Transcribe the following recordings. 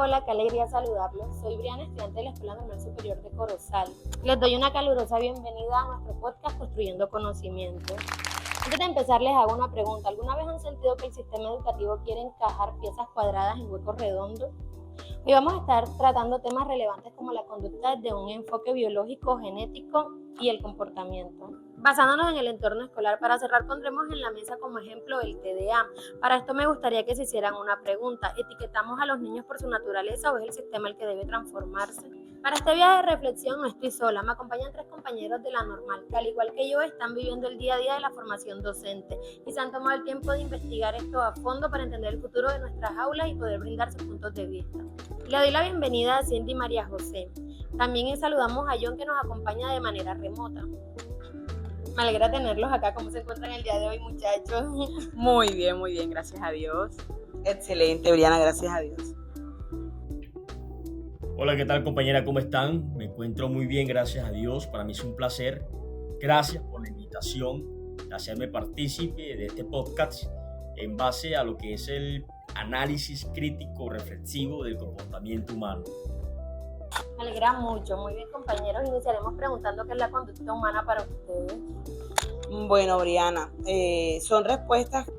Hola, qué alegría saludarlos. Soy Briana, estudiante de la Escuela Normal Superior de Corozal. Les doy una calurosa bienvenida a nuestro podcast Construyendo Conocimiento. Antes de empezar, les hago una pregunta. ¿Alguna vez han sentido que el sistema educativo quiere encajar piezas cuadradas en huecos redondos? Hoy vamos a estar tratando temas relevantes como la conducta desde un enfoque biológico, genético y el comportamiento. Basándonos en el entorno escolar, para cerrar pondremos en la mesa como ejemplo el TDA. Para esto me gustaría que se hicieran una pregunta. ¿Etiquetamos a los niños por su naturaleza o es el sistema el que debe transformarse? Para este viaje de reflexión no estoy sola, me acompañan 3 compañeros de la normal, que al igual que yo están viviendo el día a día de la formación docente y se han tomado el tiempo de investigar esto a fondo para entender el futuro de nuestras aulas y poder brindar sus puntos de vista. Le doy la bienvenida a Cindy y María José. También saludamos a John, que nos acompaña de manera remota. Me alegra tenerlos acá. ¿Cómo se encuentran el día de hoy, muchachos? Muy bien, gracias a Dios. Excelente, Briana, gracias a Dios. Hola, ¿qué tal, compañera? ¿Cómo están? Me encuentro muy bien, gracias a Dios. Para mí es un placer. Gracias por la invitación de hacerme partícipe de este podcast en base a lo que es el análisis crítico reflexivo del comportamiento humano. Me alegra mucho. Muy bien, compañeros. Iniciaremos preguntando qué es la conducta humana para ustedes. Bueno, Briana, son respuestas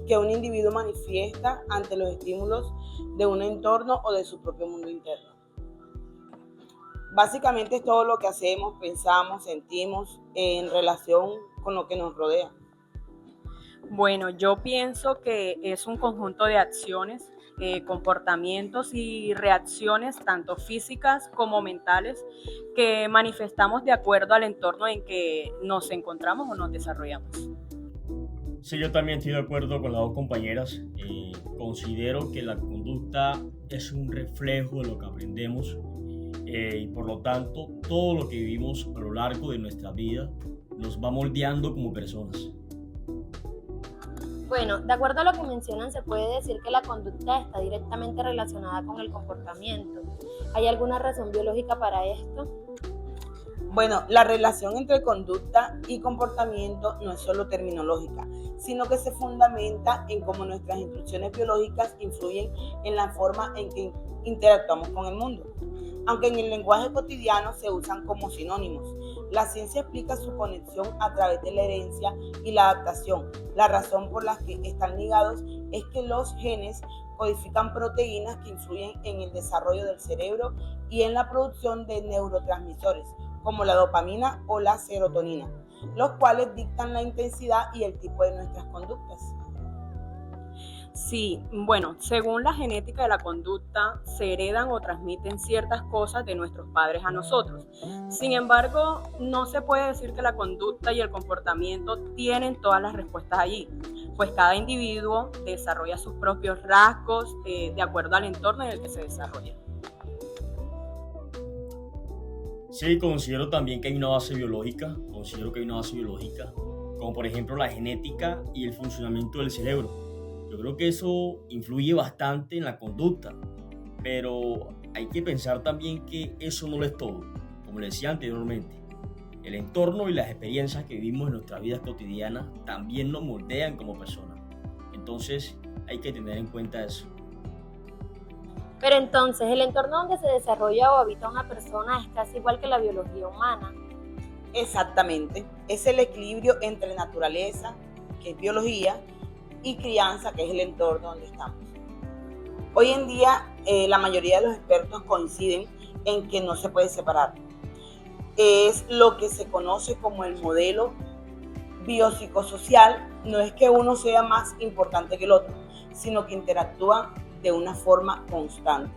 que un individuo manifiesta ante los estímulos de un entorno o de su propio mundo interno. Básicamente es todo lo que hacemos, pensamos, sentimos en relación con lo que nos rodea. Bueno, yo pienso que es un conjunto de acciones, comportamientos y reacciones, tanto físicas como mentales, que manifestamos de acuerdo al entorno en que nos encontramos o nos desarrollamos. Sí, yo también estoy de acuerdo con las dos compañeras. Considero que la conducta es un reflejo de lo que aprendemos y por lo tanto todo lo que vivimos a lo largo de nuestra vida nos va moldeando como personas. Bueno, de acuerdo a lo que mencionan, se puede decir que la conducta está directamente relacionada con el comportamiento. ¿Hay alguna razón biológica para esto? Bueno, la relación entre conducta y comportamiento no es solo terminológica, sino que se fundamenta en cómo nuestras instrucciones biológicas influyen en la forma en que interactuamos con el mundo. Aunque en el lenguaje cotidiano se usan como sinónimos, la ciencia explica su conexión a través de la herencia y la adaptación. La razón por la que están ligados es que los genes codifican proteínas que influyen en el desarrollo del cerebro y en la producción de neurotransmisores, como la dopamina o la serotonina, los cuales dictan la intensidad y el tipo de nuestras conductas. Sí, bueno, según la genética de la conducta, se heredan o transmiten ciertas cosas de nuestros padres a nosotros. Sin embargo, no se puede decir que la conducta y el comportamiento tienen todas las respuestas allí, pues cada individuo desarrolla sus propios rasgos de acuerdo al entorno en el que se desarrolla. Sí, considero también que hay una base biológica, como por ejemplo la genética y el funcionamiento del cerebro. Yo creo que eso influye bastante en la conducta, pero hay que pensar también que eso no lo es todo. Como les decía anteriormente, el entorno y las experiencias que vivimos en nuestras vidas cotidianas también nos moldean como personas. Entonces hay que tener en cuenta eso. Pero entonces, ¿el entorno donde se desarrolla o habita una persona es casi igual que la biología humana? Exactamente, es el equilibrio entre naturaleza, que es biología, y crianza, que es el entorno donde estamos. Hoy en día, la mayoría de los expertos coinciden en que no se puede separar. Es lo que se conoce como el modelo biopsicosocial. No es que uno sea más importante que el otro, sino que interactúan de una forma constante.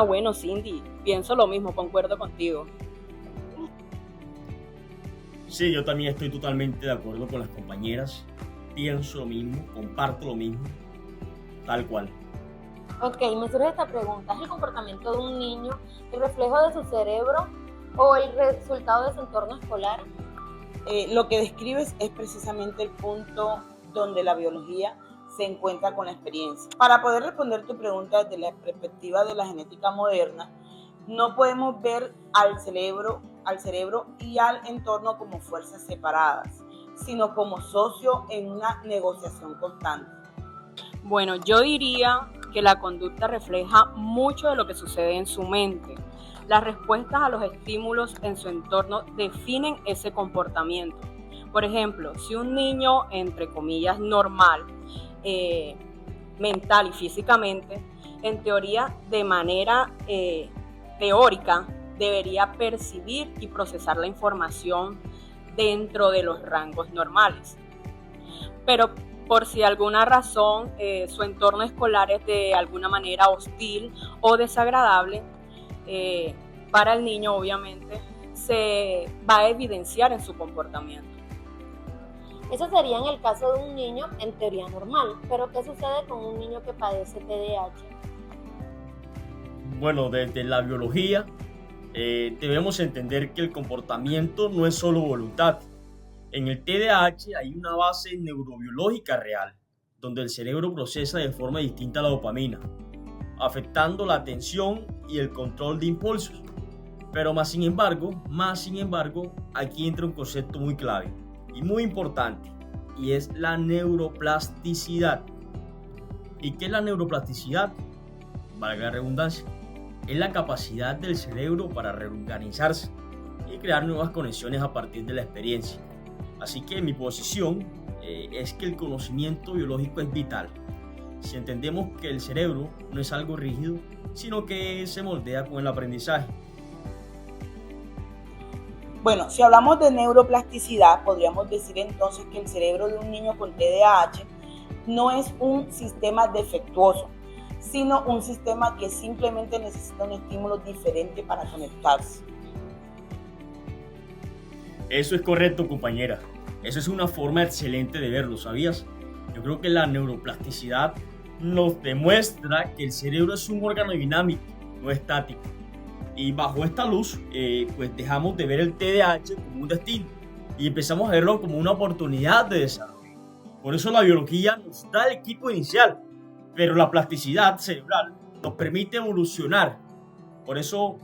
Bueno, Cindy, pienso lo mismo, concuerdo contigo. Sí, yo también estoy totalmente de acuerdo con las compañeras. Pienso lo mismo, comparto lo mismo, tal cual. Ok, me surge esta pregunta. ¿Es el comportamiento de un niño el reflejo de su cerebro o el resultado de su entorno escolar? Lo que describes es precisamente el punto donde la biología se encuentra con la experiencia. Para poder responder tu pregunta desde la perspectiva de la genética moderna, no podemos ver al cerebro y al entorno como fuerzas separadas, sino como socio en una negociación constante. Bueno, yo diría que la conducta refleja mucho de lo que sucede en su mente. Las respuestas a los estímulos en su entorno definen ese comportamiento. Por ejemplo, si un niño, entre comillas, normal, mental y físicamente, en teoría, de manera teórica, debería percibir y procesar la información dentro de los rangos normales. Pero por si alguna razón su entorno escolar es de alguna manera hostil o desagradable, para el niño obviamente se va a evidenciar en su comportamiento. Eso sería en el caso de un niño en teoría normal, pero ¿qué sucede con un niño que padece TDAH? Bueno, desde la biología debemos entender que el comportamiento no es solo voluntad. En el TDAH hay una base neurobiológica real, donde el cerebro procesa de forma distinta la dopamina, afectando la atención y el control de impulsos. Pero más sin embargo, aquí entra un concepto muy clave y muy importante, y es la neuroplasticidad. ¿Y qué es la neuroplasticidad? Valga la redundancia, es la capacidad del cerebro para reorganizarse y crear nuevas conexiones a partir de la experiencia. Así que mi posición es que el conocimiento biológico es vital. Si entendemos que el cerebro no es algo rígido, sino que se moldea con el aprendizaje. Bueno, si hablamos de neuroplasticidad, podríamos decir entonces que el cerebro de un niño con TDAH no es un sistema defectuoso, sino un sistema que simplemente necesita un estímulo diferente para conectarse. Eso es correcto, compañera. Eso es una forma excelente de verlo, ¿sabías? Yo creo que la neuroplasticidad nos demuestra que el cerebro es un órgano dinámico, no estático. Y bajo esta luz, pues dejamos de ver el TDAH como un destino y empezamos a verlo como una oportunidad de desarrollo. Por eso la biología nos da el equipo inicial, pero la plasticidad cerebral nos permite evolucionar. Por eso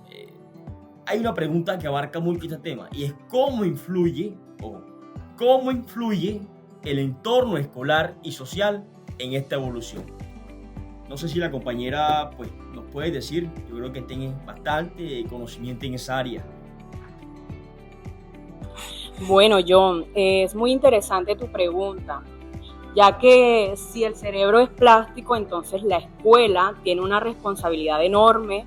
hay una pregunta que abarca mucho este tema, y es cómo influye el entorno escolar y social en esta evolución. No sé si la compañera pues, nos puede decir, yo creo que tiene bastante conocimiento en esa área. Bueno, John, es muy interesante tu pregunta, ya que si el cerebro es plástico, entonces la escuela tiene una responsabilidad enorme,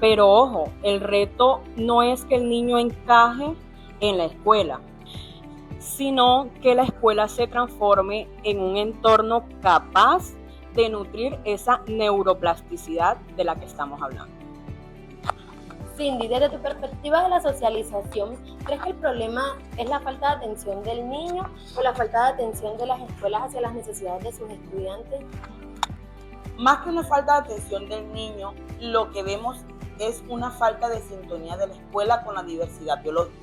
pero ojo, el reto no es que el niño encaje en la escuela, sino que la escuela se transforme en un entorno capaz de nutrir esa neuroplasticidad de la que estamos hablando. Cindy, desde tu perspectiva de la socialización, ¿crees que el problema es la falta de atención del niño o la falta de atención de las escuelas hacia las necesidades de sus estudiantes? Más que una falta de atención del niño, lo que vemos es una falta de sintonía de la escuela con la diversidad biológica.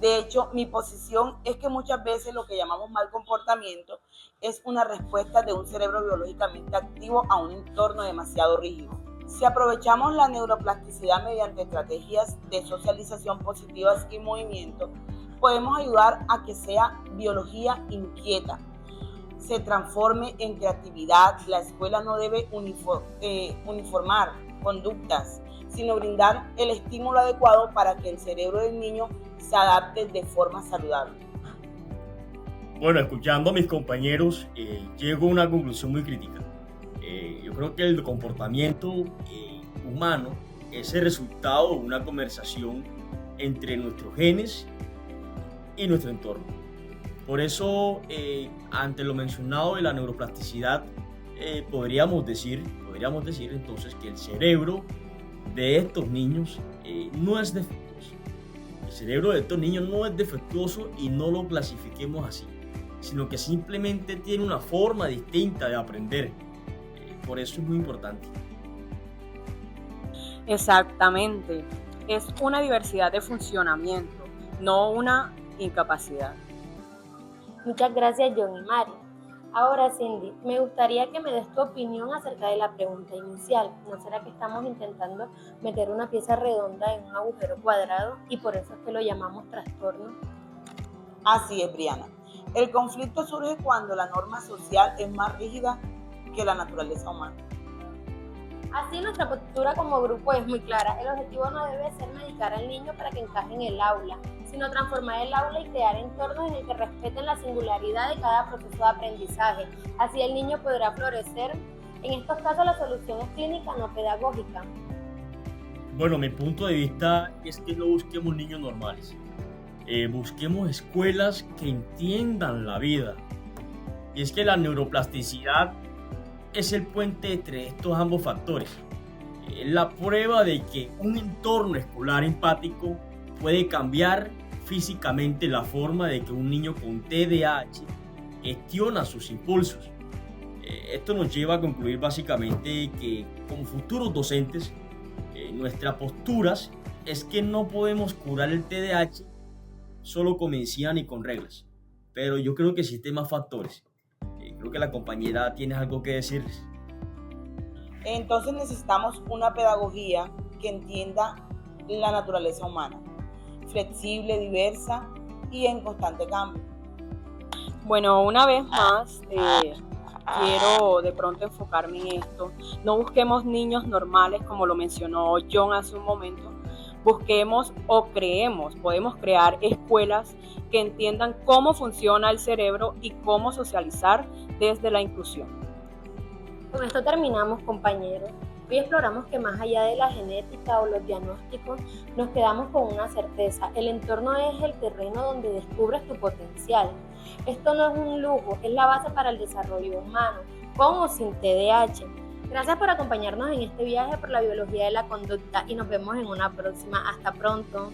De hecho, mi posición es que muchas veces lo que llamamos mal comportamiento es una respuesta de un cerebro biológicamente activo a un entorno demasiado rígido. Si aprovechamos la neuroplasticidad mediante estrategias de socialización positivas y movimiento, podemos ayudar a que sea biología inquieta, se transforme en creatividad. La escuela no debe uniformar conductas, sino brindar el estímulo adecuado para que el cerebro del niño se adapte de forma saludable. Bueno, escuchando a mis compañeros, llego a una conclusión muy crítica. Yo creo que el comportamiento humano es el resultado de una conversación entre nuestros genes y nuestro entorno. Por eso, ante lo mencionado de la neuroplasticidad, podríamos decir entonces que el cerebro de estos niños no es defectuoso. El cerebro de estos niños no es defectuoso y no lo clasifiquemos así, sino que simplemente tiene una forma distinta de aprender. Por eso es muy importante. Exactamente. Es una diversidad de funcionamiento, no una incapacidad. Muchas gracias, John y Mari. Ahora, Cindy, me gustaría que me des tu opinión acerca de la pregunta inicial. ¿No será que estamos intentando meter una pieza redonda en un agujero cuadrado y por eso es que lo llamamos trastorno? Así es, Briana. El conflicto surge cuando la norma social es más rígida que la naturaleza humana. Así nuestra postura como grupo es muy clara. El objetivo no debe ser medicar al niño para que encaje en el aula, sino transformar el aula y crear entornos en el que respeten la singularidad de cada proceso de aprendizaje. Así el niño podrá florecer. En estos casos la solución es clínica, no pedagógica. Bueno, mi punto de vista es que no busquemos niños normales. Busquemos escuelas que entiendan la vida. Y es que la neuroplasticidad es el puente entre estos ambos factores. Es la prueba de que un entorno escolar empático puede cambiar físicamente la forma de que un niño con TDAH gestiona sus impulsos. Esto nos lleva a concluir básicamente que como futuros docentes, nuestras posturas es que no podemos curar el TDAH solo con medicina ni con reglas. Pero yo creo que existen más factores. Creo que la compañera tiene algo que decirles. Entonces necesitamos una pedagogía que entienda la naturaleza humana, flexible, diversa y en constante cambio. Bueno, una vez más, quiero de pronto enfocarme en esto. No busquemos niños normales, como lo mencionó John hace un momento. Busquemos podemos crear escuelas que entiendan cómo funciona el cerebro y cómo socializar desde la inclusión. Con esto terminamos, compañeros. Hoy exploramos que más allá de la genética o los diagnósticos, nos quedamos con una certeza. El entorno es el terreno donde descubres tu potencial. Esto no es un lujo, es la base para el desarrollo humano, con o sin TDAH. Gracias por acompañarnos en este viaje por la biología de la conducta y nos vemos en una próxima. Hasta pronto.